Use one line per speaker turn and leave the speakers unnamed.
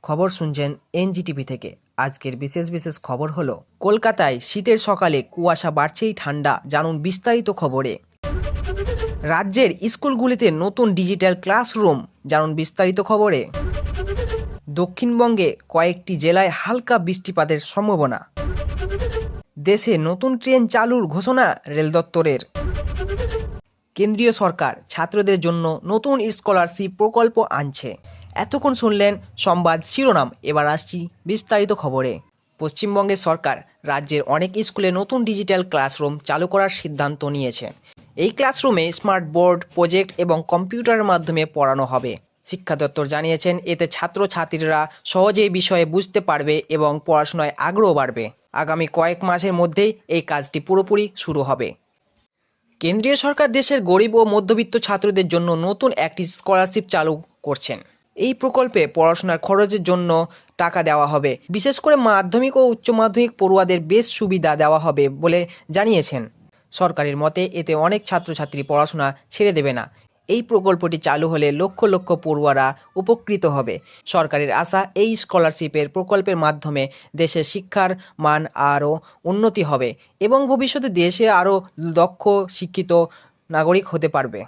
খবর শুনছেন এনজিটিভি থেকে। আজকের বিশেষ খবর হলো কলকাতায় শীতের সকালে কুয়াশা বাড়ছেই ঠান্ডা, জানুন বিস্তারিত খবরে। রাজ্যের স্কুলগুলিতে নতুন ডিজিটাল ক্লাসরুম, জানুন বিস্তারিত খবরে। দক্ষিণবঙ্গে কয়েকটি জেলায় হালকা বৃষ্টিপাতের সম্ভাবনা। দেশে নতুন ট্রেন চালুর ঘোষণা রেল দপ্তরের। কেন্দ্রীয় সরকার ছাত্রদের জন্য নতুন স্কলারশিপ প্রকল্প আনছে। এতক্ষণ শুনলেন সংবাদ শিরোনাম, এবার আসছি বিস্তারিত খবরে। পশ্চিমবঙ্গের সরকার রাজ্যের অনেক স্কুলে নতুন ডিজিটাল ক্লাসরুম চালু করার সিদ্ধান্ত নিয়েছে। এই ক্লাসরুমে স্মার্ট বোর্ড, প্রজেক্ট এবং কম্পিউটারের মাধ্যমে পড়ানো হবে। শিক্ষা দপ্তর জানিয়েছেন, এতে ছাত্রছাত্রীরা সহজেই বিষয়ে বুঝতে পারবে এবং পড়াশোনায় আগ্রহ বাড়বে। আগামী কয়েক মাসের মধ্যেই এই কাজটি পুরোপুরি শুরু হবে। কেন্দ্রীয় সরকার দেশের গরিব ও মধ্যবিত্ত ছাত্রদের জন্য নতুন একটি স্কলারশিপ চালু করছেন। এই প্রকল্পে পড়াশোনার খরচের জন্য টাকা দেওয়া হবে। বিশেষ করে মাধ্যমিক ও উচ্চ মাধ্যমিক পড়ুয়াদের বেশ সুবিধা দেওয়া হবে বলে জানিয়েছেন। সরকারের মতে এতে অনেক ছাত্রছাত্রী পড়াশোনা ছেড়ে দেবে না। এই প্রকল্পটি চালু হলে লক্ষ লক্ষ পড়ুয়ারা উপকৃত হবে। সরকারের আশা, এই স্কলারশিপের প্রকল্পের মাধ্যমে দেশের শিক্ষার মান আরও উন্নতি হবে এবং ভবিষ্যতে দেশে আরও দক্ষ শিক্ষিত নাগরিক হতে পারবে।